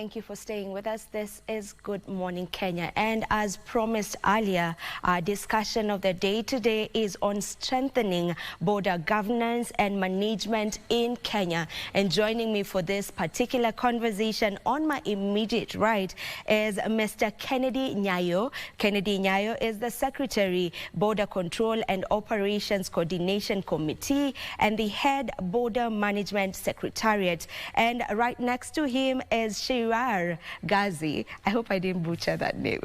Thank you for staying with us. This is Good Morning Kenya. And as promised earlier, our discussion of the day today is on strengthening border governance and management in Kenya. And joining me for this particular conversation on my immediate right is Mr. Kennedy Nyayo. Kennedy Nyayo is the Secretary, Border Control and Operations Coordination Committee and the Head Border Management Secretariat. And right next to him is Shirar Gazi. I hope I didn't butcher that name.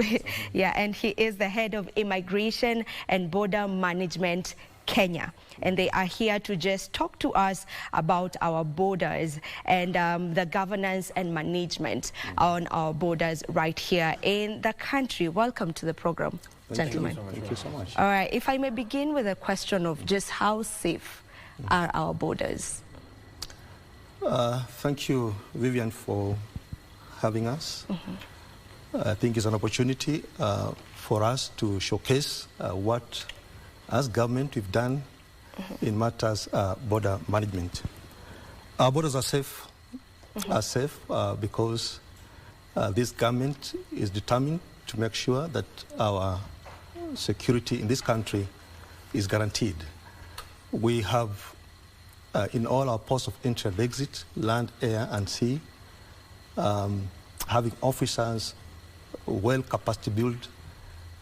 Yeah, and he is the Head of Immigration and Border Management Kenya, and they are here to just talk to us about our borders and the governance and management on our borders right here in the country. Welcome to the program, gentlemen. Thank you so much. All right, if I may begin with a question of just how safe are our borders? Thank you, Vivian, for having us. I think it's an opportunity for us to showcase what, as government, we've done in matters border management. Our borders are safe, because this government is determined to make sure that our security in this country is guaranteed. We have in all our ports of entry and exit, land, air, and sea, having officers well capacity built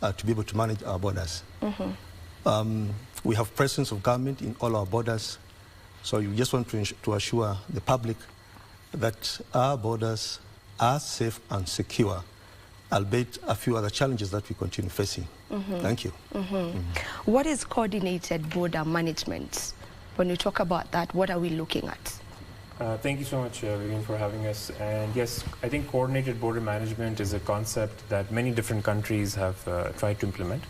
to be able to manage our borders. We have presence of government in all our borders, so you just want to assure the public that our borders are safe and secure, albeit a few other challenges that we continue facing. Thank you. What is coordinated border management? When we talk about that, what are we looking at? Thank you so much, Vivian, for having us. And yes, I think coordinated border management is a concept that many different countries have tried to implement.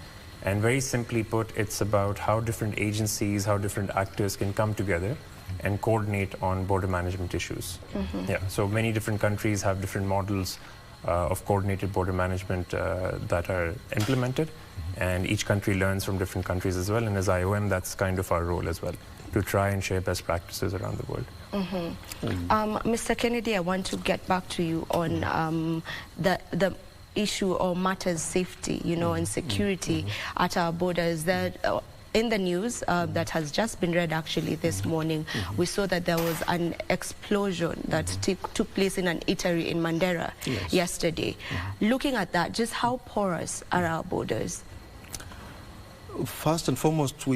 And very simply put, it's about how different agencies, how different actors can come together and coordinate on border management issues. Yeah, so many different countries have different models of coordinated border management that are implemented. And each country learns from different countries as well. And as IOM, that's kind of our role as well, to try and share best practices around the world. Mr. Kennedy, I want to get back to you on the issue or matters safety, you know, and security at our borders. That in the news that has just been read actually this morning, we saw that there was an explosion that took place in an eatery in Mandera yesterday. Looking at that, just how porous are our borders? First and foremost,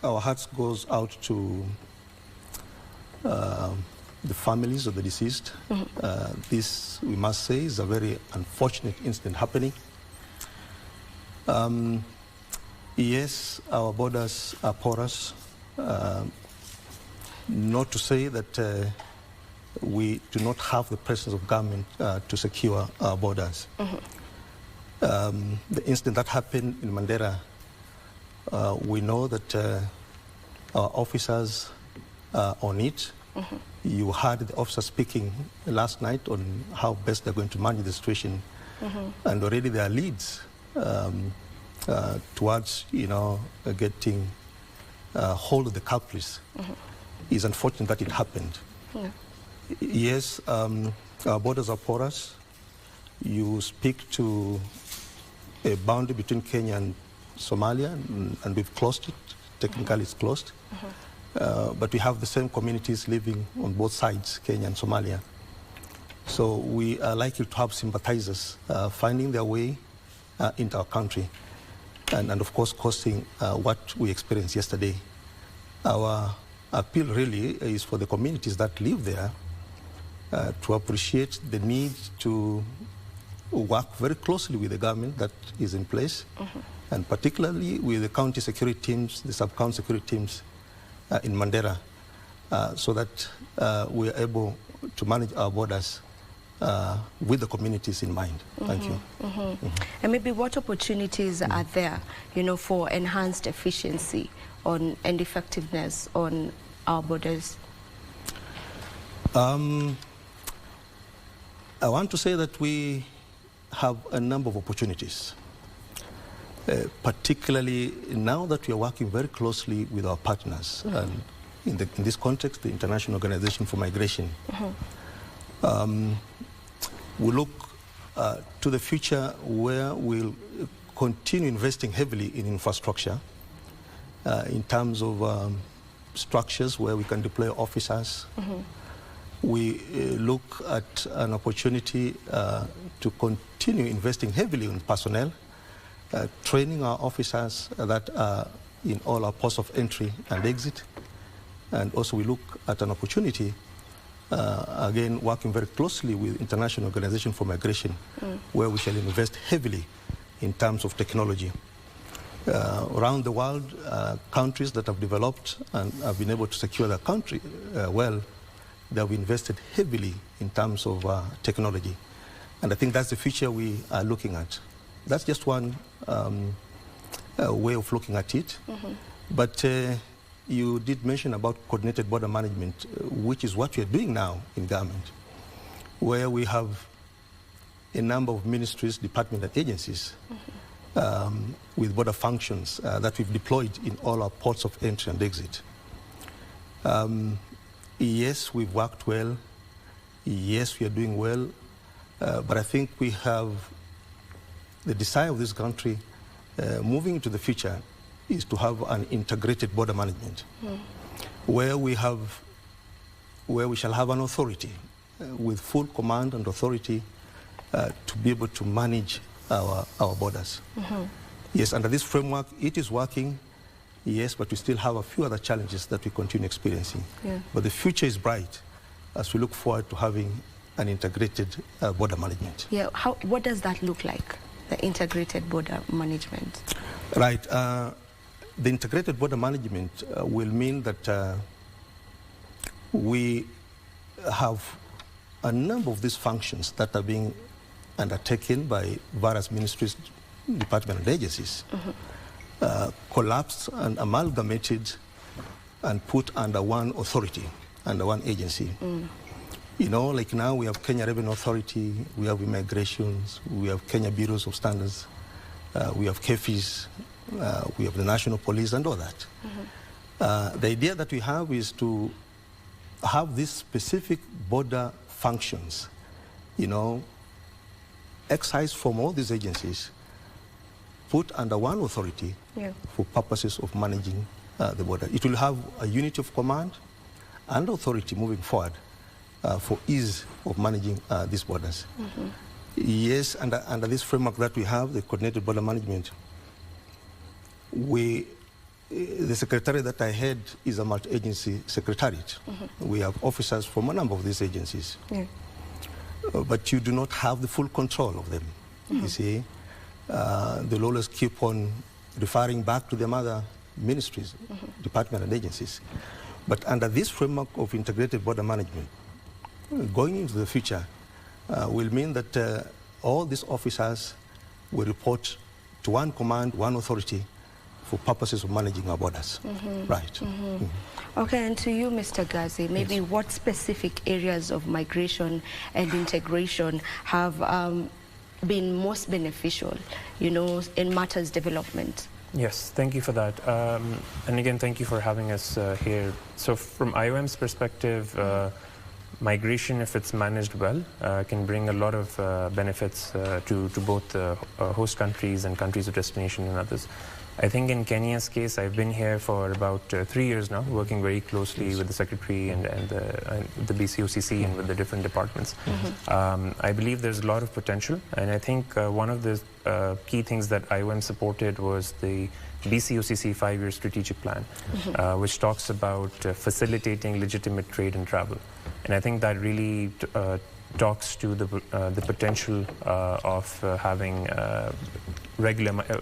our hearts goes out to the families of the deceased. This, we must say, is a very unfortunate incident happening. Yes, our borders are porous. Not to say that we do not have the presence of government to secure our borders. The incident that happened in Mandera, we know that our officers are on it. You heard the officers speaking last night on how best they're going to manage the situation. And already there are leads towards, getting hold of the culprits. It's unfortunate that it happened. Yes, our borders are porous. You speak to a boundary between Kenya and Somalia, and we've closed it. Technically, it's closed. But we have the same communities living on both sides, Kenya and Somalia. So we are likely to have sympathizers finding their way into our country, and of course, causing what we experienced yesterday. Our appeal really is for the communities that live there to appreciate the need to work very closely with the government that is in place, and particularly with the county security teams, the sub-county security teams in Mandera, so that we are able to manage our borders with the communities in mind. Thank you. And maybe what opportunities are there, for enhanced efficiency and effectiveness on our borders? I want to say that we have a number of opportunities, particularly now that we are working very closely with our partners, and in this context, the International Organization for Migration. We look to the future where we'll continue investing heavily in infrastructure in terms of structures where we can deploy officers. We look at an opportunity to continue investing heavily in personnel, training our officers that are in all our ports of entry and exit. And also we look at an opportunity, again, working very closely with International Organization for Migration, where we shall invest heavily in terms of technology. Around the world, countries that have developed and have been able to secure their country well, they have invested heavily in terms of technology. And I think that's the future we are looking at. That's just one way of looking at it. But you did mention about coordinated border management, which is what we are doing now in government, where we have a number of ministries, departments, and agencies with border functions that we've deployed in all our ports of entry and exit. Yes, we've worked well. Yes, we are doing well. But I think we have the desire of this country moving into the future is to have an integrated border management where we shall have an authority with full command and authority to be able to manage our borders. Yes, under this framework, it is working. Yes, but we still have a few other challenges that we continue experiencing. But the future is bright as we look forward to having an integrated border management. Yeah, what does that look like, the integrated border management? Right. The integrated border management will mean that we have a number of these functions that are being undertaken by various ministries, departments, and agencies, collapsed and amalgamated and put under one authority, under one agency. You know, like now we have Kenya Revenue Authority, we have immigrations, we have Kenya Bureaus of Standards, we have KFIS, we have the National Police and all that. The idea that we have is to have these specific border functions, you know, excised from all these agencies, put under one authority for purposes of managing the border. It will have a unity of command and authority moving forward for ease of managing these borders. Yes, under this framework that we have, the coordinated border management, the secretariat that I head is a multi-agency secretariat. We have officers from a number of these agencies. But you do not have the full control of them, you see. They'll always keep on referring back to their mother ministries, departments and agencies. But under this framework of integrated border management, going into the future will mean that all these officers will report to one command, one authority for purposes of managing our borders. Right. Okay, and to you, Mr. Gazi, maybe what specific areas of migration and integration have been most beneficial, you know, in matters development? Yes, thank you for that. And again, thank you for having us here. So from IOM's perspective, migration, if it's managed well, can bring a lot of benefits to both host countries and countries of destination and others. I think in Kenya's case, I've been here for about 3 years now, working very closely with the Secretary and the BCOCC and with the different departments. I believe there's a lot of potential, and I think one of the key things that IOM supported was the BCOCC 5-year strategic plan, which talks about facilitating legitimate trade and travel. And I think that really talks to the potential of having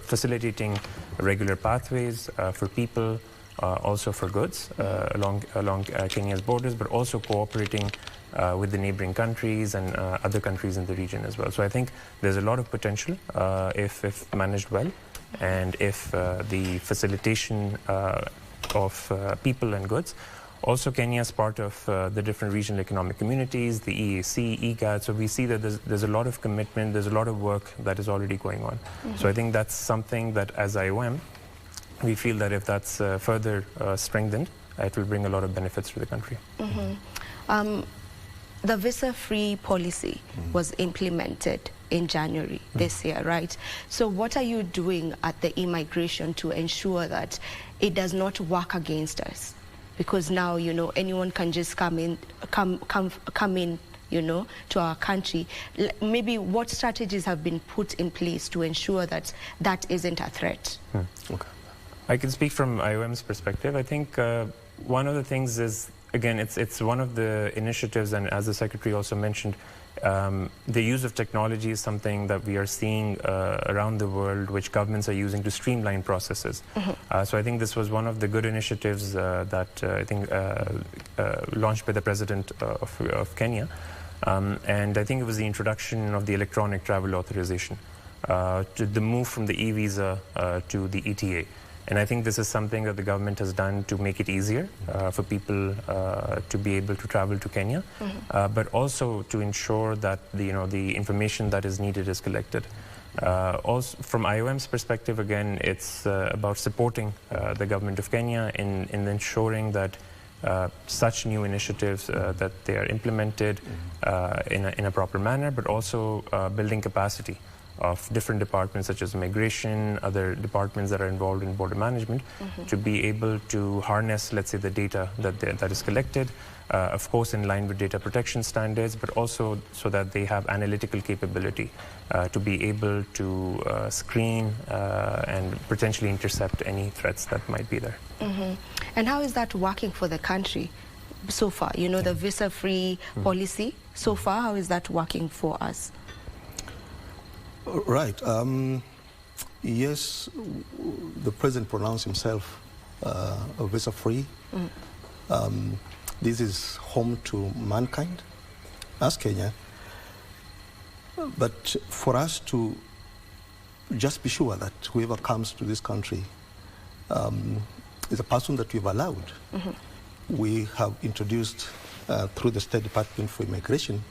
facilitating regular pathways for people, also for goods along Kenya's borders, but also cooperating with the neighboring countries and other countries in the region as well. So I think there's a lot of potential if managed well, and if the facilitation of people and goods. Also, Kenya is part of the different regional economic communities, the EAC, EGAD, so we see that there's a lot of commitment, there's a lot of work that is already going on. So I think that's something that as IOM, we feel that if that's further strengthened, it will bring a lot of benefits to the country. the visa-free policy was implemented in January this year, right? So what are you doing at the immigration to ensure that it does not work against us? Because now, you know, anyone can just come in, you know, to our country. Maybe what strategies have been put in place to ensure that that isn't a threat? Okay. I can speak from IOM's perspective. I think one of the things is, again, it's one of the initiatives, and as the Secretary also mentioned, the use of technology is something that we are seeing around the world, which governments are using to streamline processes. So I think this was one of the good initiatives that I think launched by the President of Kenya. And I think it was the introduction of the electronic travel authorization, to the move from the e-visa to the ETA. And I think this is something that the government has done to make it easier for people to be able to travel to Kenya, but also to ensure that the information that is needed is collected. Also, from IOM's perspective, again, it's about supporting the government of Kenya in ensuring that such new initiatives that they are implemented in a proper manner, but also building capacity of different departments such as immigration, other departments that are involved in border management, to be able to harness, let's say, the data that is collected, of course in line with data protection standards, but also so that they have analytical capability to be able to screen and potentially intercept any threats that might be there. And how is that working for the country so far? You know, the visa-free policy, so far, how is that working for us? Right. Yes, the President pronounced himself visa-free. This is home to mankind, as Kenya. But for us to just be sure that whoever comes to this country is a person that we've allowed, we have introduced through the State Department for Immigration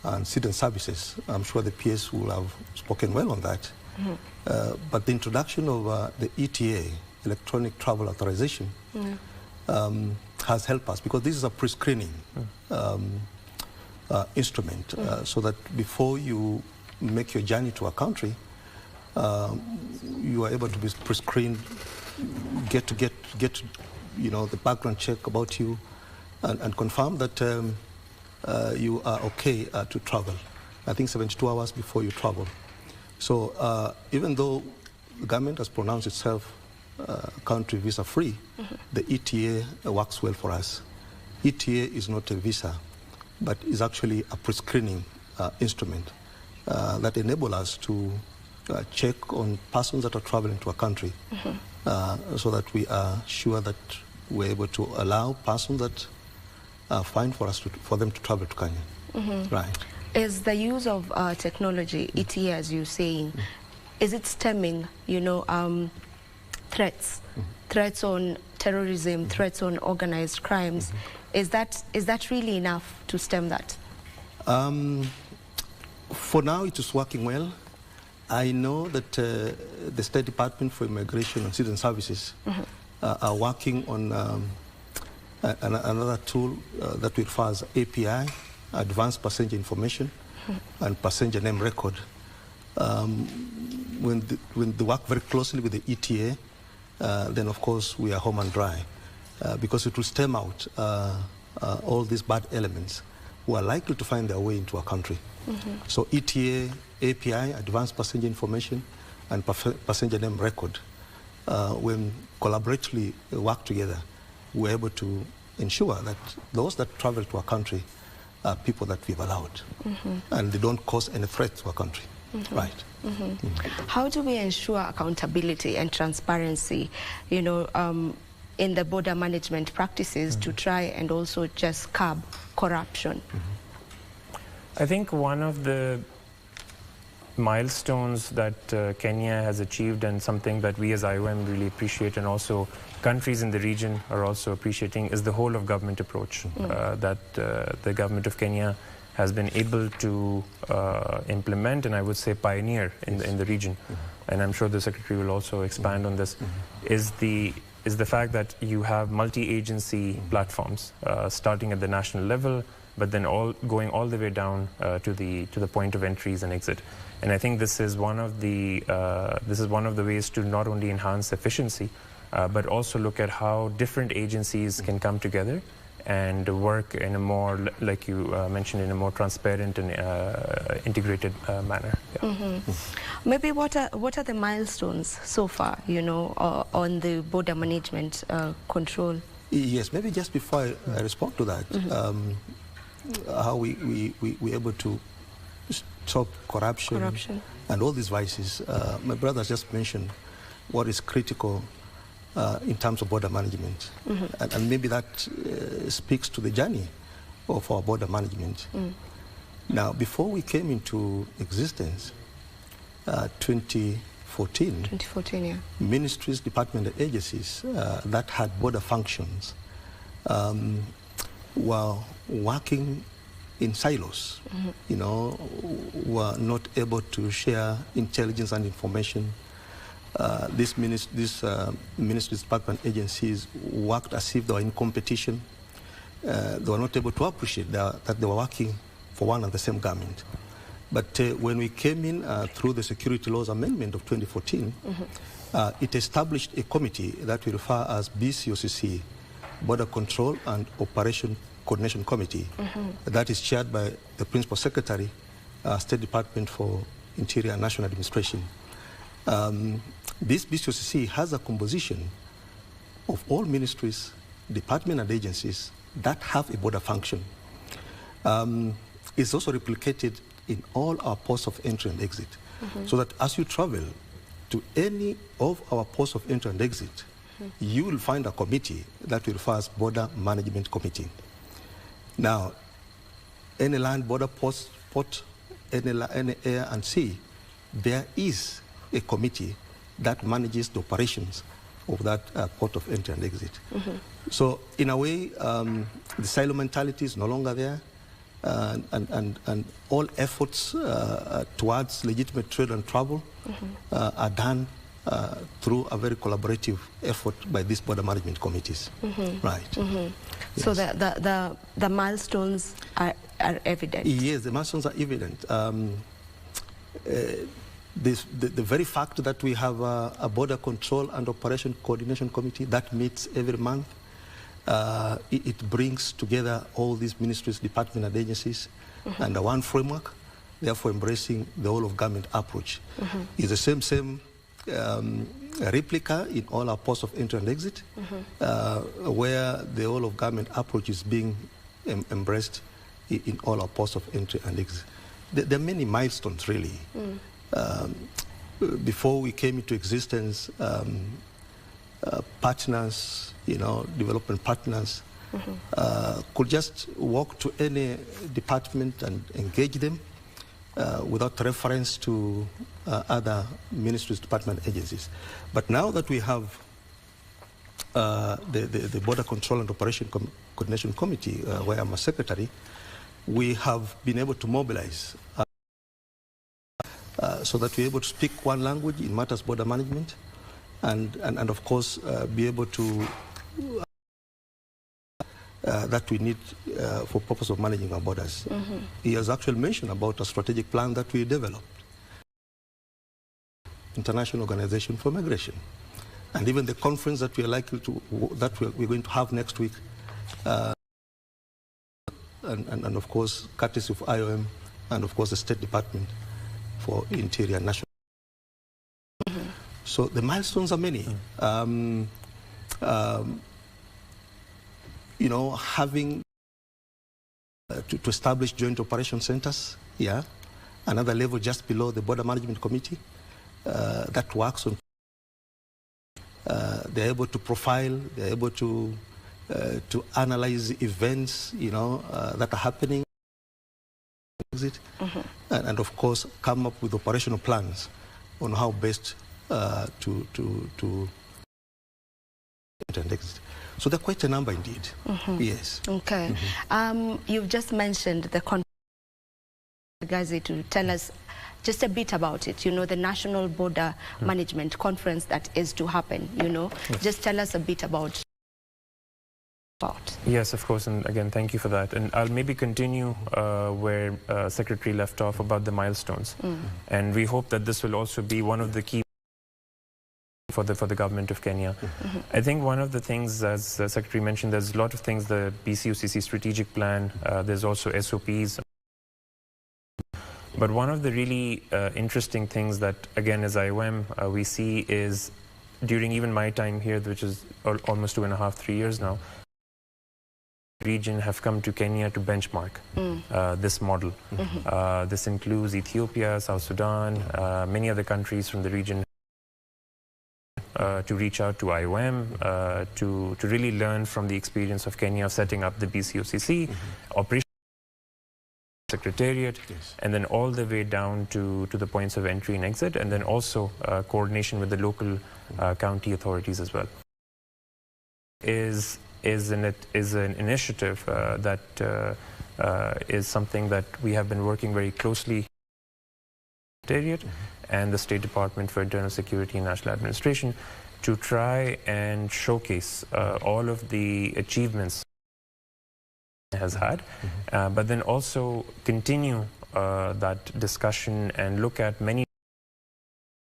and Citizen Services. I'm sure the PS will have spoken well on that. But the introduction of the ETA, Electronic Travel Authorization, has helped us, because this is a pre-screening instrument, so that before you make your journey to a country, you are able to be pre-screened, get the background check about you, and confirm that you are okay to travel. I think 72 hours before you travel. So even though the government has pronounced itself country visa-free, the ETA works well for us. ETA is not a visa, but is actually a pre-screening instrument that enables us to check on persons that are traveling to a country, so that we are sure that we're able to allow persons that are fine for us for them to travel to Kenya. Right. Is the use of technology, ETA, as you're saying, is it stemming, threats on terrorism, threats on organized crimes? Is that really enough to stem that? For now, it is working well. I know that the State Department for Immigration and Citizen Services are working on another tool that we refer as API, Advanced Passenger Information, and Passenger Name Record. When they work very closely with the ETA, then of course we are home and dry, because it will stem out all these bad elements who are likely to find their way into our country. So ETA, API, Advanced Passenger Information, and Passenger Name Record, when collaboratively work together, we're able to ensure that those that travel to our country are people that we've allowed, and they don't cause any threat to our country. Right. How do we ensure accountability and transparency, in the border management practices to try and also just curb corruption? I think one of the milestones that Kenya has achieved, and something that we as IOM really appreciate, and also countries in the region are also appreciating, is the whole of government approach that the government of Kenya has been able to implement, and I would say pioneer in the region. And I'm sure the Secretary will also expand on this, is the fact that you have multi-agency platforms starting at the national level, but then going all the way down to the point of entries and exit. And I think this is one of the ways to not only enhance efficiency, but also look at how different agencies can come together and work in a more, like you mentioned, in a more transparent and integrated manner. Yeah. Maybe what are the milestones so far, you know, on the border management control? Yes, maybe just before I respond to that, how we able to stop corruption and all these vices. My brother just mentioned what is critical in terms of border management. And maybe that speaks to the journey of our border management. Now, before we came into existence, 2014, yeah. ministries, departments, and agencies that had border functions were working in silos, you know, were not able to share intelligence and information. These ministries, department agencies worked as if they were in competition. They were not able to appreciate that they were working for one and the same government. But when we came in through the Security Laws Amendment of 2014, it established a committee that we refer as BCOCC, Border Control and Operation Coordination Committee, that is chaired by the Principal Secretary, State Department for Interior and National Administration. This BCOCC has a composition of all ministries, departments and agencies that have a border function. It's also replicated in all our ports of entry and exit, so that as you travel to any of our ports of entry and exit, you will find a committee that we refer as Border Management Committee. Now, any land, border, port, any air and sea, there is a committee that manages the operations of that port of entry and exit. So in a way, the silo mentality is no longer there, and all efforts towards legitimate trade and travel are done through a very collaborative effort by these border management committees. Right. Yes. So the milestones are evident? Yes, the milestones are evident. The very fact that we have a border control and operation coordination committee that meets every month, it brings together all these ministries, departments and agencies under one framework, therefore embracing the whole of government approach. It's the same replica in all our ports of entry and exit, where the whole of government approach is being embraced in all our ports of entry and exit. There are many milestones, really. Before we came into existence, partners, you know, development partners, could just walk to any department and engage them without reference to other ministries, department agencies. But now that we have the Border Control and Operation Coordination Committee, where I'm a secretary, we have been able to mobilize so that we're able to speak one language in matters border management, and of course be able to that we need for purpose of managing our borders. He has actually mentioned about a strategic plan that we developed, International Organization for Migration, and even the conference that we are likely to we're going to have next week, and of course courtesy of IOM and of course the State Department for Interior and National. So the milestones are many. You know, having to establish joint operation centers, yeah, another level just below the Border Management Committee that works on. They're able to profile, they're able to analyze events, you know, that are happening, and of course come up with operational plans on how best to exit. So there are quite a number indeed. Yes. Okay. You've just mentioned the conference, Gazi, to tell us just a bit about it. You know, the National Border Management Conference that is to happen. You know, just tell us a bit about about. Yes, of course, and again, thank you for that. And I'll maybe continue where Secretary left off about the milestones. And we hope that this will also be one of the key for the government of Kenya. I think one of the things, as the Secretary mentioned, there's a lot of things, the BCUCC strategic plan, there's also SOPs. But one of the really interesting things that, again, as IOM, we see is during even my time here, which is almost 2.5, 3 years now, region have come to Kenya to benchmark this model. This includes Ethiopia, South Sudan, many other countries from the region to reach out to IOM, to really learn from the experience of Kenya of setting up the BCUCC, operation secretariat, and then all the way down to the points of entry and exit, and then also coordination with the local county authorities as well. Is an initiative that is something that we have been working very closely with the Secretariat and the State Department for Internal Security and National Administration to try and showcase all of the achievements it has had, but then also continue that discussion and look at many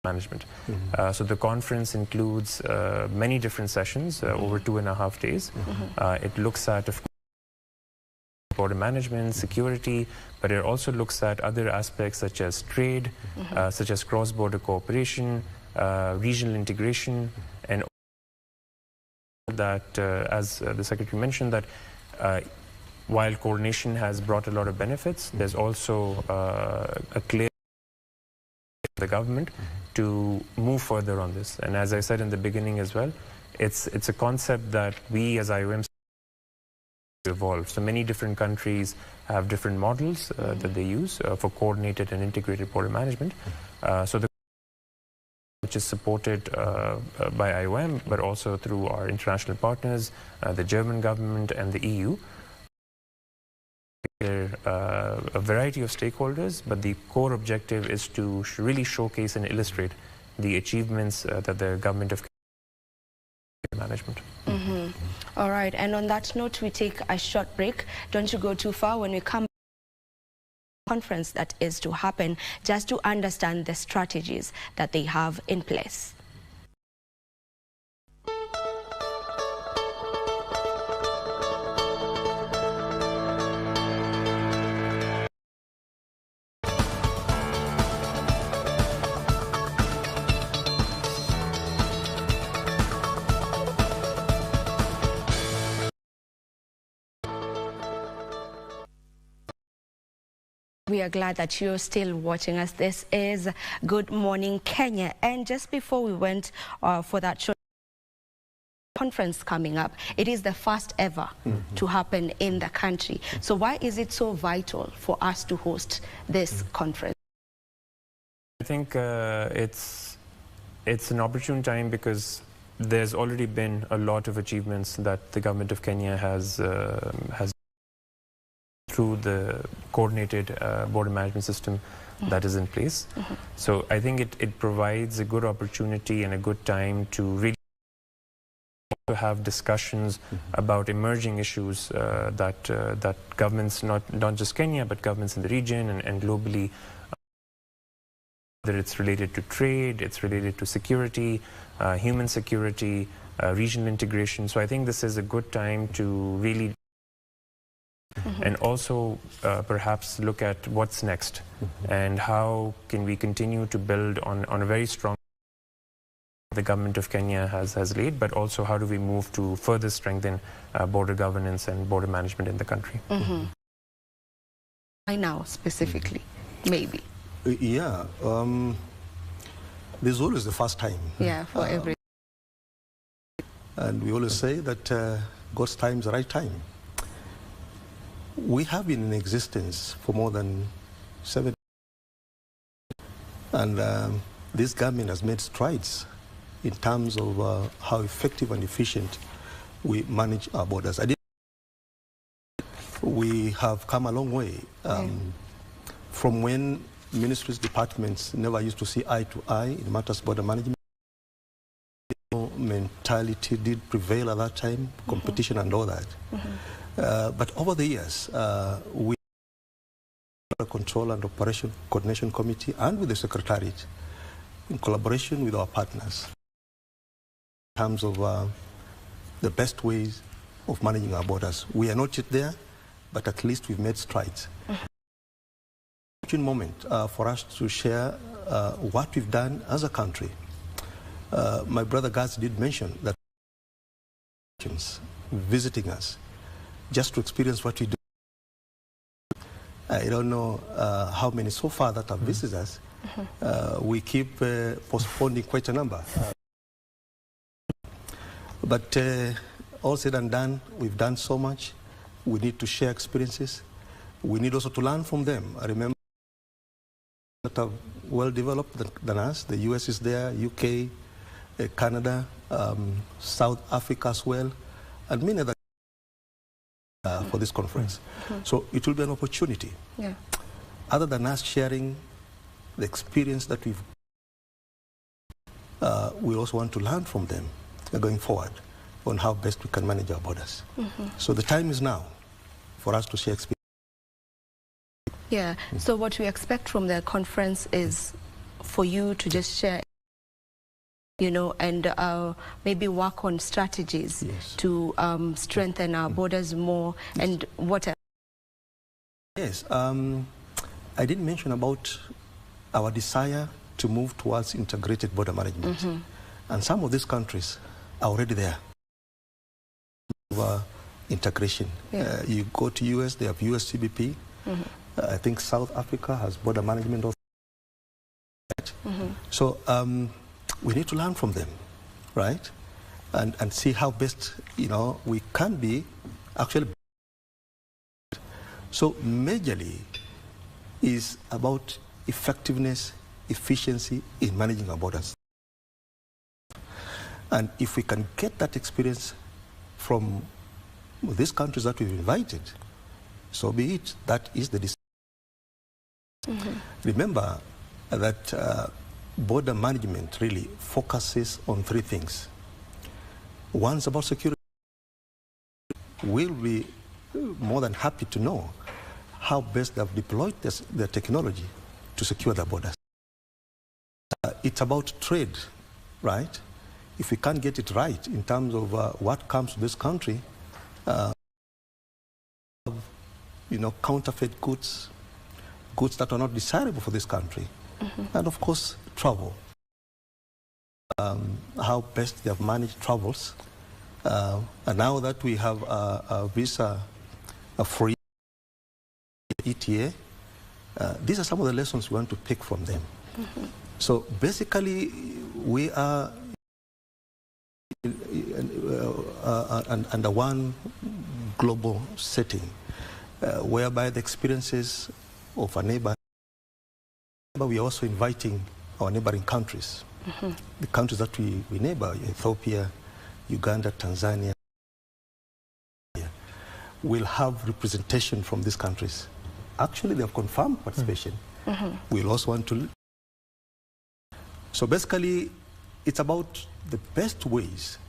management. So the conference includes many different sessions over 2.5 days. It looks at, of course, border management, security, but it also looks at other aspects such as trade, such as cross-border cooperation, regional integration, and that, as the Secretary mentioned, that while coordination has brought a lot of benefits, there's also a clear the government to move further on this. And as I said in the beginning as well, it's a concept that we as IOM evolve. So many different countries have different models that they use for coordinated and integrated border management. So the which is supported by IOM, but also through our international partners, the German government and the EU. A variety of stakeholders, but the core objective is to really showcase and illustrate the achievements that the government of management. All right, and on that note, we take a short break. Don't you go too far. When we come conference that is to happen, just to understand the strategies that they have in place. We are glad that you're still watching us. This is Good Morning Kenya. And just before we went for that short conference coming up, it is the first ever to happen in the country. So why is it so vital for us to host this conference? I think it's an opportune time because there's already been a lot of achievements that the government of Kenya has through the coordinated border management system that is in place. So I think it provides a good opportunity and a good time to really have discussions about emerging issues that governments, not just Kenya, but governments in the region and globally, whether it's related to trade, it's related to security, human security, regional integration. So I think this is a good time to really and also perhaps look at what's next and how can we continue to build on a very strong the government of Kenya has laid, but also how do we move to further strengthen border governance and border management in the country. Why now specifically, maybe? Yeah, there's always the first time. Yeah, for every. And we always say that God's time is the right time. We have been in existence for more than 7 years, and this government has made strides in terms of how effective and efficient we manage our borders. We have come a long way from when ministries, departments never used to see eye to eye in matters of border management. colonial mentality did prevail at that time, competition and all that. But over the years, we Control and Operation Coordination Committee and with the Secretariat, in collaboration with our partners, in terms of the best ways of managing our borders. We are not yet there, but at least we've made strides. Opportune moment for us to share what we've done as a country. My brother Gaz did mention that visiting us just to experience what we do. I don't know how many so far that have visited us. We keep postponing quite a number. But all said and done, we've done so much. We need to share experiences. We need also to learn from them. I remember that are well developed than us. The US is there, UK, Canada, South Africa as well, and many other for this conference. So it will be an opportunity. Other than us sharing the experience that we also want to learn from them going forward on how best we can manage our borders. So the time is now for us to share experience. So what we expect from the conference is for you to just share, and maybe work on strategies to strengthen our borders more. And what else? Yes, I did mention about our desire to move towards integrated border management. And some of these countries are already there. Integration. You go to US, they have US CBP. I think South Africa has border management. So we need to learn from them, right? And see how best, we can be actually. So majorly is about effectiveness, efficiency in managing our borders. And if we can get that experience from these countries that we've invited, so be it. That is the decision. Remember that border management really focuses on three things. One's about security. We'll be more than happy to know how best they've deployed their technology to secure their borders. It's about trade, right? If we can't get it right in terms of what comes to this country, counterfeit goods, goods that are not desirable for this country, and of course, travel. How best they have managed travels. And now that we have a visa-free ETA, these are some of the lessons we want to pick from them. So basically, we are under one global setting, whereby the experiences of a neighbor, but we are also inviting our neighboring countries, the countries that we neighbor, Ethiopia, Uganda, Tanzania, will have representation from these countries. Actually, they have confirmed participation. We'll also want to. So basically, it's about the best ways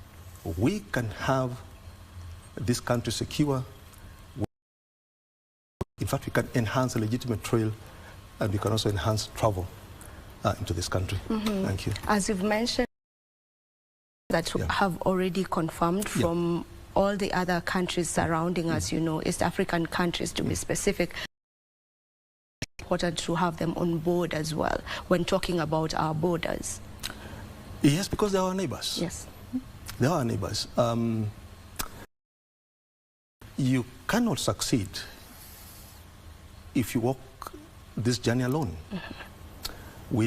we can have this country secure. In fact, we can enhance a legitimate trail, and we can also enhance travel into this country. Thank you. As you've mentioned, that have already confirmed from all the other countries surrounding us, East African countries to be specific. Important to have them on board as well when talking about our borders. Yes, because they are our neighbors. Yes. They are our neighbors. You cannot succeed if you walk this journey alone. We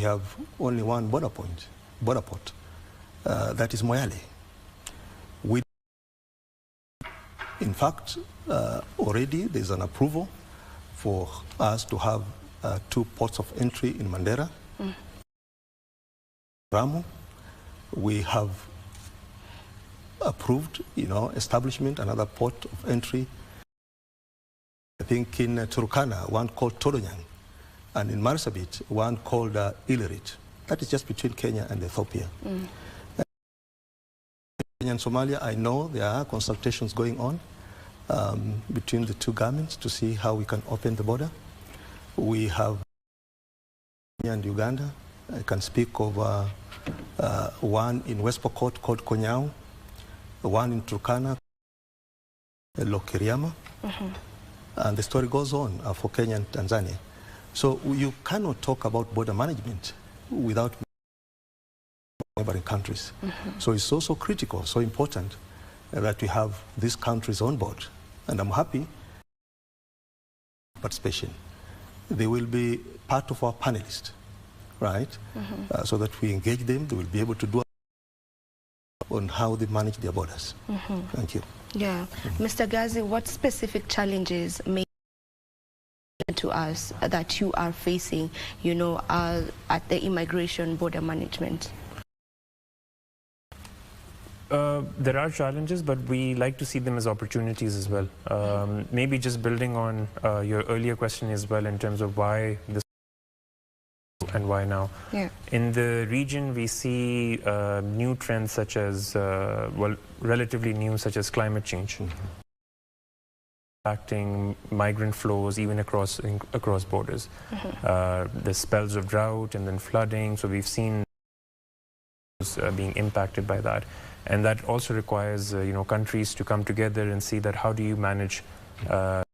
have only one border port, that is Moyale. In fact, already there's an approval for us to have 2 ports of entry in Mandera. Ramu, we have approved, establishment, another port of entry. I think in Turkana, one called Todonyang, and in Marsabit, one called Ilirit. that is just between Kenya and Ethiopia. Kenya and Somalia, I know there are consultations going on between the two governments to see how we can open the border. We have Kenya and Uganda. I can speak of one in West Pokot called Konyao, one in Turkana, Lokiriama, and the story goes on for Kenya and Tanzania. So you cannot talk about border management without neighboring countries. So it's also critical, so important that we have these countries on board. And I'm happy participation. They will be part of our panelists, right? So that we engage them, they will be able to do on how they manage their borders. Thank you. Yeah. Mr. Gazi, what specific challenges may to us that you are facing, you know, at the immigration border management? There are challenges, but we like to see them as opportunities as well. Maybe just building on your earlier question as well in terms of why this and why now. Yeah. In the region, we see new trends such as, well, relatively new, such as climate change. Impacting migrant flows even across borders. The spells of drought and then flooding, so we've seen being impacted by that. And that also requires you know, countries to come together and see that how do you manage you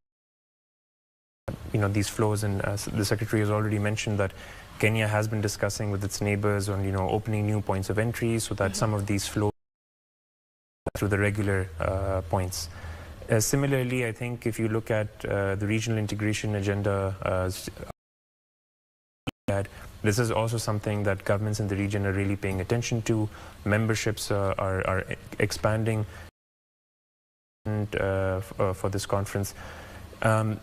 know, these flows. And the Secretary has already mentioned that Kenya has been discussing with its neighbors on, you know, opening new points of entry so that some of these flows through the regular points. Similarly, I think if you look at the regional integration agenda, this is also something that governments in the region are really paying attention to. Memberships are expanding for this conference.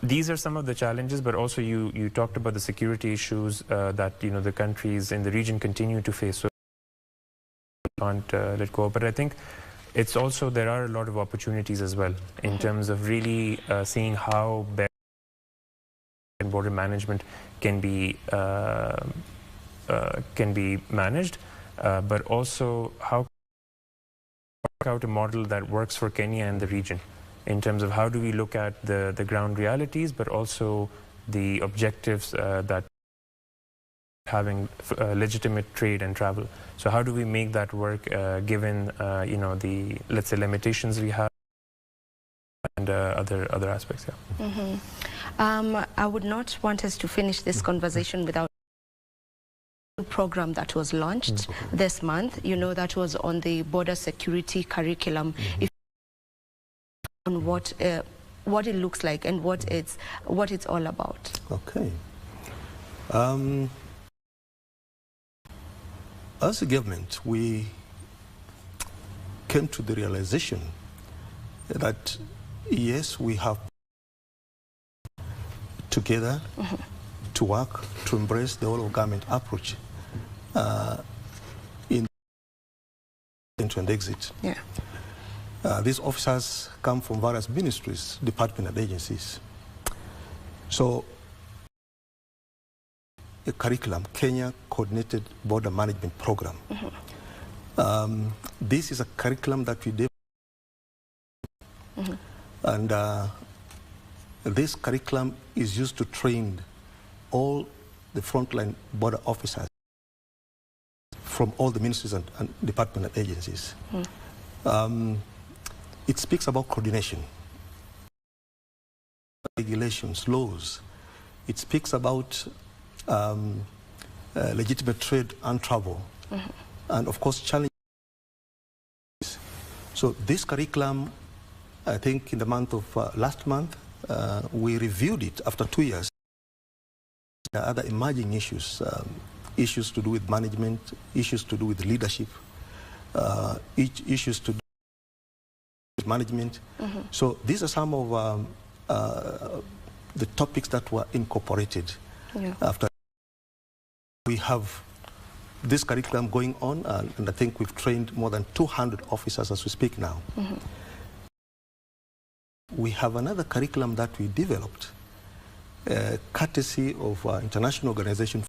These are some of the challenges, but also you talked about the security issues that, you know, the countries in the region continue to face. So can't let go. But I think it's also, there are a lot of opportunities as well in terms of really seeing how border management can be managed, but also how work out a model that works for Kenya and the region in terms of how do we look at the ground realities, but also the objectives that having legitimate trade and travel. So how do we make that work given you know, the, let's say, limitations we have and other aspects? Yeah. I would not want us to finish this conversation without a program that was launched this month, you know, that was on the border security curriculum. If on what it looks like and what it's all about. Okay. As a government, we came to the realization that yes, we have together to work to embrace the whole of government approach in entry and exit. Yeah. These officers come from various ministries, departments and agencies. So a curriculum, Kenya Coordinated Border Management Program. This is a curriculum that we developed, and this curriculum is used to train all the frontline border officers from all the ministries and department and agencies. It speaks about coordination, regulations, laws. It speaks about legitimate trade and travel, and of course challenges. So this curriculum, I think in the month of last month, we reviewed it after 2 years. There are other emerging issues, issues to do with management, issues to do with leadership, issues to do with management. So these are some of the topics that were incorporated after. We have this curriculum going on, and I think we've trained more than 200 officers as we speak now. We have another curriculum that we developed, courtesy of international organization,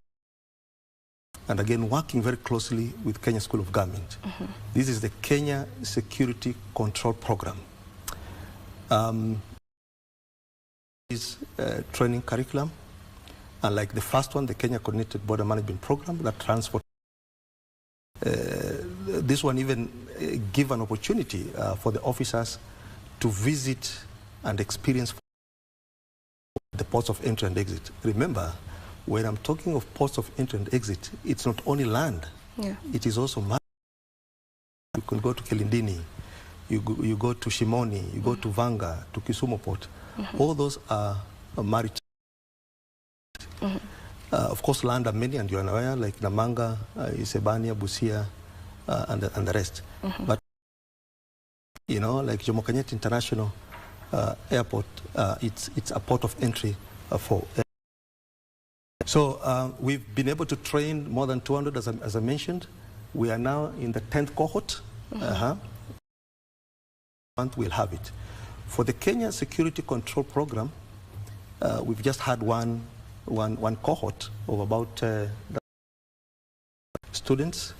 and again working very closely with Kenya School of Government. This is the Kenya Security Control Program. Is training curriculum, and like the first one, the Kenya Coordinated Border Management Program that transport. This one even give an opportunity for the officers to visit and experience the ports of entry and exit. Remember, when I'm talking of ports of entry and exit, it's not only land, it is also maritime. You can go to Kilindini, you go to Shimoni, you go to Vanga, to Kisumu Port. All those are maritime. Of course, land are many, and you are aware, like Namanga, Isebania, Busia, and the rest. But, you know, like Jomo Kenyatta International Airport, it's a port of entry for. So we've been able to train more than 200, as I mentioned. We are now in the 10th cohort. We'll have it. For the Kenya Security Control Program, we've just had one cohort of about students,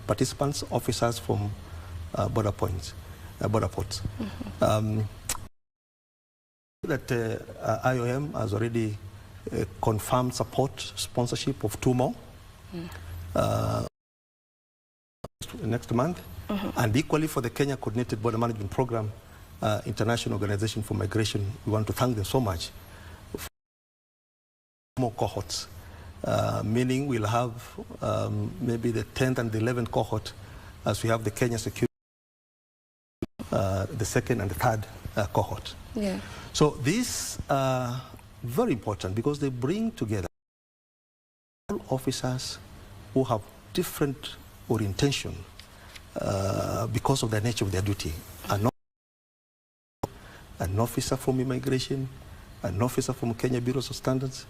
participants, officers from border ports. That IOM has already confirmed support sponsorship of 2 more next month, and equally for the Kenya Coordinated Border Management Program, International Organization for Migration. We want to thank them so much for more cohorts, meaning we'll have maybe the 10th and the 11th cohort, as we have the Kenya Security, the 2nd and the 3rd cohort. So these are very important because they bring together all officers who have different orientation because of the nature of their duty. An officer from immigration, an officer from Kenya Bureau of Standards,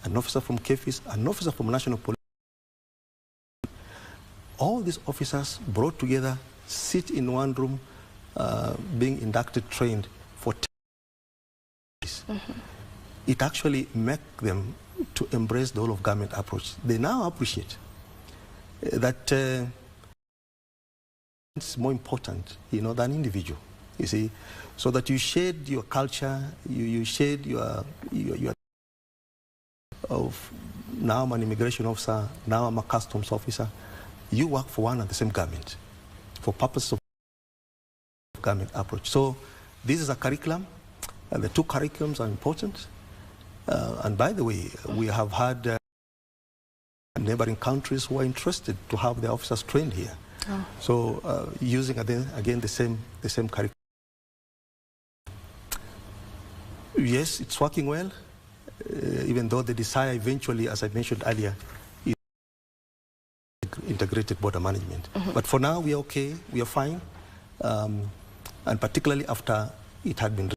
an officer from KFIS, an officer from National Police. All these officers brought together, sit in one room, being inducted, trained for 10 days. It actually makes them to embrace the whole of government approach. They now appreciate that it's more important, you know, than individual. You see, so that you shade your culture, you shade your of now I'm an immigration officer, now I'm a customs officer. You work for one and the same government for purposes of government approach. So this is a curriculum, and the 2 curriculums are important. And by the way, we have had neighboring countries who are interested to have their officers trained here. So using again the same curriculum. Yes, it's working well, even though the desire eventually, as I mentioned earlier, is integrated border management. But for now, we are okay, we are fine, and particularly after it had been.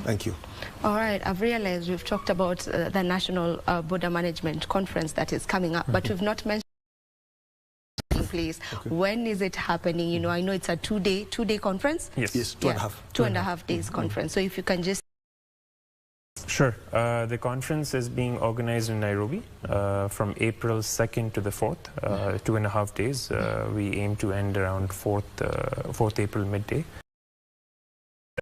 Thank you. All right, I've realized we've talked about the National Border Management Conference that is coming up, but we've not mentioned, please. When is it happening? You know, I know it's a two-day conference. Yes, 2.5. 2.5 days conference. So if you can just. Sure. The conference is being organized in Nairobi from April 2nd to the 4th, 2.5 days. We aim to end around 4th April midday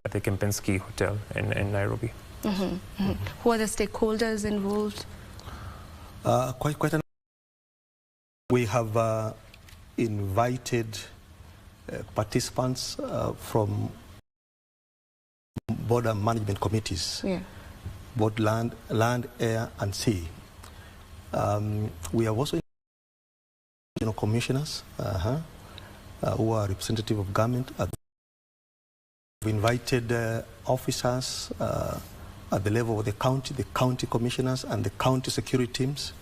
at the Kempinski Hotel in Nairobi. Who are the stakeholders involved? Quite a. We have invited participants from border management committees, both land, air, and sea. We have also commissioners who are representative of government. We've invited officers at the level of the county commissioners and the county security teams,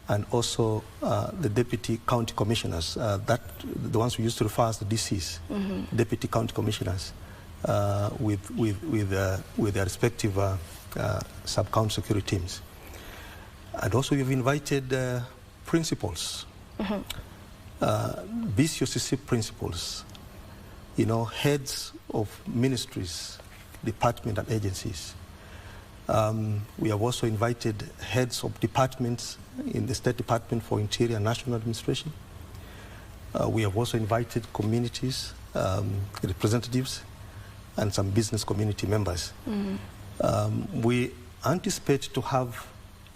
and also the deputy county commissioners, the ones we used to refer as the DCs, deputy county commissioners, with their respective sub-county security teams. And also we've invited principals, BCOCC principals, heads of ministries, departments and agencies, We have also invited heads of departments in the State Department for Interior and National Administration. We have also invited communities, representatives, and some business community members. We anticipate to have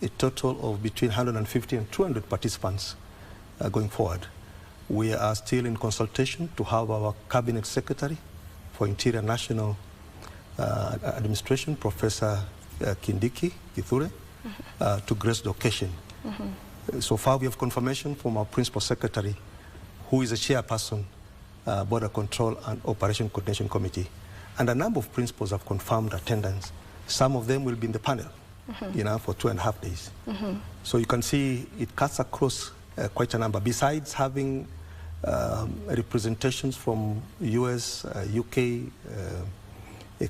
a total of between 150 and 200 participants going forward. We are still in consultation to have our Cabinet Secretary for Interior and National Administration, Professor Kindiki Kithure, to grace the occasion. So far we have confirmation from our Principal Secretary, who is a chairperson, Border Control and Operation Coordination Committee. And a number of principals have confirmed attendance. Some of them will be in the panel, for 2.5 days. So you can see it cuts across quite a number. Besides having representations from US, UK,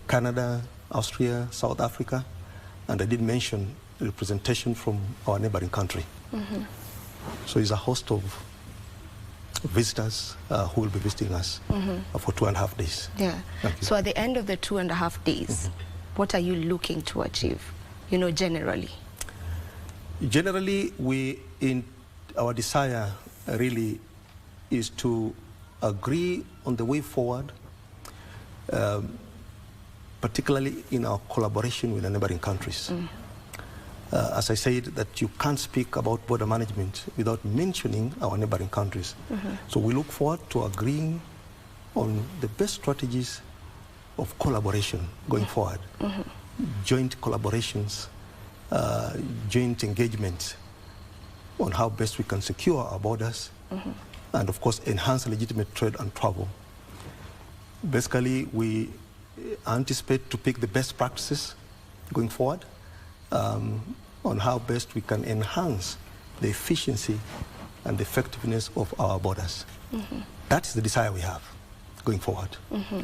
Canada, Austria, South Africa, and I did mention representation from our neighboring country. So it's a host of visitors who will be visiting us for 2.5 days. Yeah. So at the end of the 2.5 days, what are you looking to achieve, generally? Generally, our desire really is to agree on the way forward, particularly in our collaboration with the neighboring countries. As I said, that you can't speak about border management without mentioning our neighboring countries. So we look forward to agreeing on the best strategies of collaboration going forward. Joint collaborations, joint engagements on how best we can secure our borders and, of course, enhance legitimate trade and travel. Basically, we anticipate to pick the best practices going forward on how best we can enhance the efficiency and the effectiveness of our borders. That is the desire we have going forward.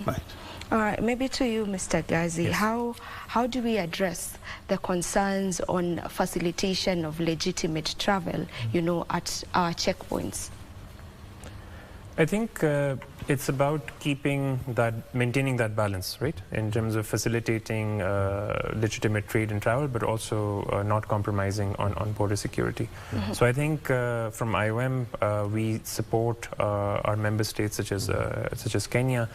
Right. All right, maybe to you, Mr. Gazi, Yes. how do we address the concerns on facilitation of legitimate travel, at our checkpoints? I think it's about maintaining that balance, right, in terms of facilitating legitimate trade and travel, but also not compromising on border security. So I think from IOM, we support our member states such as Kenya,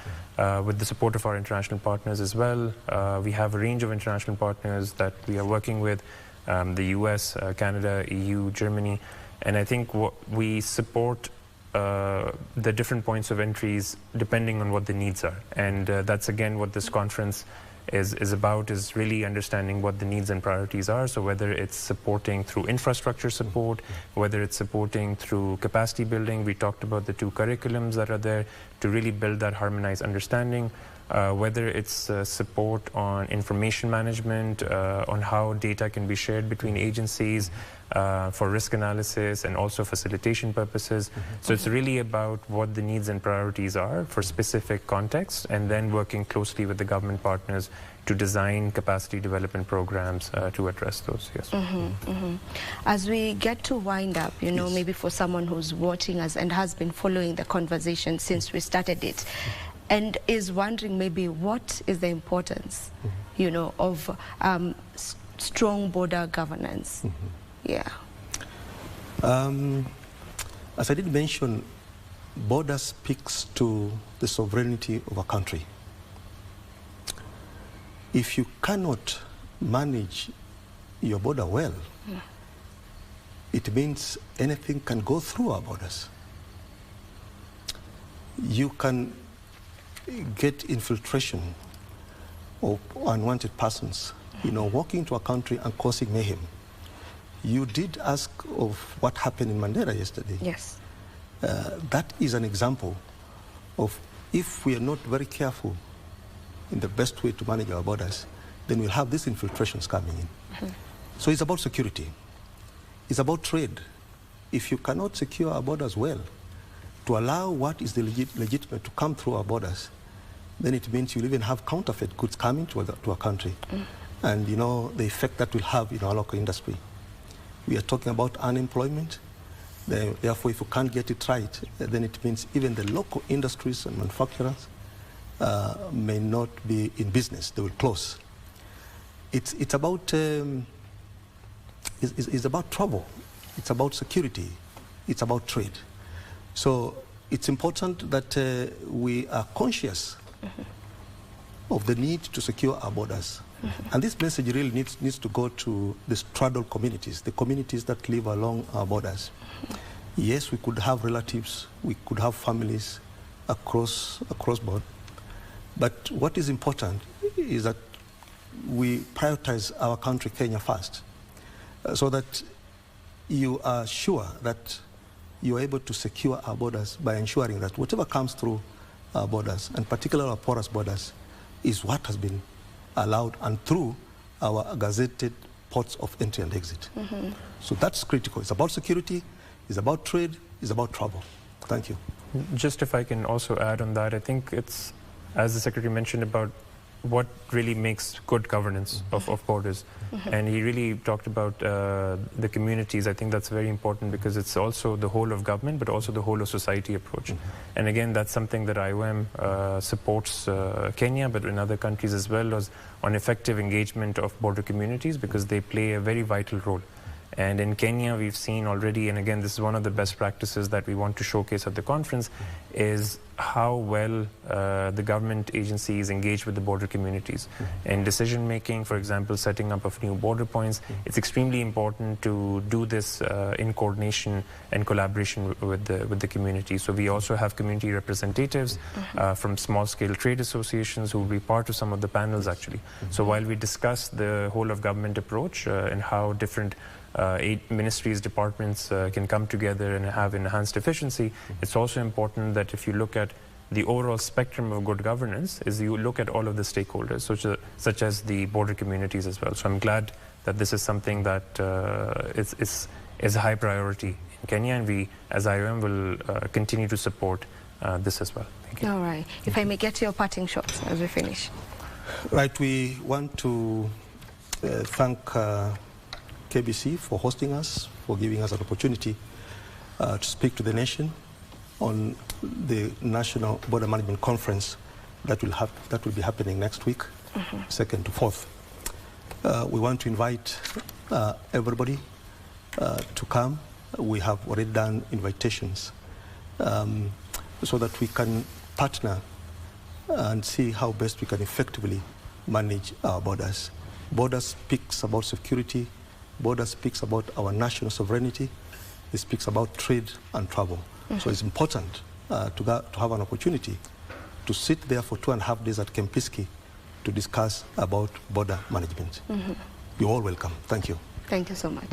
with the support of our international partners as well. We have a range of international partners that we are working with, the US, Canada, EU, Germany, and I think we support the different points of entries depending on what the needs are. And that's again what this conference is about, is really understanding what the needs and priorities are. So whether it's supporting through infrastructure support, whether it's supporting through capacity building, we talked about the 2 curriculums that are there to really build that harmonized understanding, whether it's support on information management, on how data can be shared between agencies, for risk analysis and also facilitation purposes. So it's really about what the needs and priorities are for specific contexts, and then working closely with the government partners to design capacity development programs to address those. Yes. As we get to wind up, maybe for someone who's watching us and has been following the conversation since we started it, and is wondering maybe what is the importance, of strong border governance. Yeah. As I did mention, border speaks to the sovereignty of a country. If you cannot manage your border well, it means anything can go through our borders. You can get infiltration of unwanted persons, walking into a country and causing mayhem. You did ask of what happened in Mandera yesterday. Yes. That is an example of, if we are not very careful in the best way to manage our borders, then we'll have these infiltrations coming in. So it's about security. It's about trade. If you cannot secure our borders well, to allow what is legitimate to come through our borders, then it means you'll even have counterfeit goods coming to a country. And the effect that will have in our local industry. We are talking about unemployment. Therefore, if you can't get it right, then it means even the local industries and manufacturers may not be in business. They will close. It's about it's about trouble. It's about security. It's about trade. So it's important that we are conscious of the need to secure our borders. And this message really needs to go to the straddled communities, the communities that live along our borders. Yes, we could have relatives, we could have families across board, but what is important is that we prioritize our country, Kenya, first, so that you are sure that you are able to secure our borders by ensuring that whatever comes through our borders, and particularly our porous borders, is what has been allowed and through our gazetted ports of entry and exit. So that's critical. It's about security, it's about trade, it's about travel. Thank you. Just if I can also add on that, I think it's, as the Secretary mentioned, about what really makes good governance of borders. And he really talked about the communities. I think that's very important because it's also the whole of government, but also the whole of society approach. And again, that's something that IOM supports Kenya, but in other countries as well, as on effective engagement of border communities, because they play a very vital role. And in Kenya, we've seen already, and again, this is one of the best practices that we want to showcase at the conference, is how well the government agencies engage with the border communities. In decision-making, for example, setting up of new border points, it's extremely important to do this in coordination and collaboration with the community. So we also have community representatives from small-scale trade associations who will be part of some of the panels, actually. So while we discuss the whole-of-government approach and how different ministries, departments can come together and have enhanced efficiency, it's also important that if you look at the overall spectrum of good governance, is you look at all of the stakeholders, such as the border communities as well. So I'm glad that this is something that is a high priority in Kenya, and we, as IOM, will continue to support this as well. Thank you. All right. If I may get your parting shots as we finish. Right. We want to thank KBC for hosting us, for giving us an opportunity to speak to the nation on the National Border Management Conference that will be happening next week, 2nd to 4th. We want to invite everybody to come. We have already done invitations so that we can partner and see how best we can effectively manage our borders. Border speaks about security. Border speaks about our national sovereignty. It speaks about trade and travel. So it's important to have an opportunity to sit there for 2.5 days at Kempiski to discuss about border management. You're all welcome. Thank you. Thank you so much.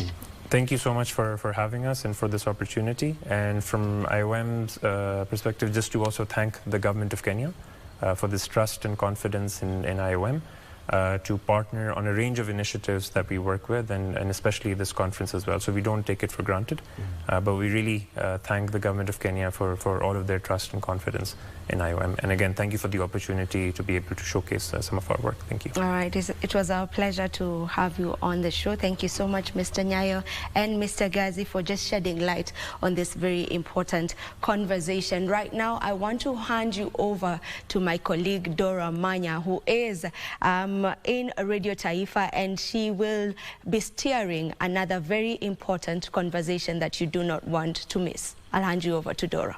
Thank you so much for having us and for this opportunity. And from IOM's perspective, just to also thank the government of Kenya for this trust and confidence in IOM. To partner on a range of initiatives that we work with, and especially this conference as well. So we don't take it for granted, but we really thank the government of Kenya for all of their trust and confidence in IOM. And again, thank you for the opportunity to be able to showcase some of our work. Thank you. All right. It was our pleasure to have you on the show. Thank you so much, Mr. Nyayo and Mr. Gazi, for just shedding light on this very important conversation. Right now, I want to hand you over to my colleague, Dora Manya, who is in Radio Taifa, and she will be steering another very important conversation that you do not want to miss. I'll hand you over to Dora.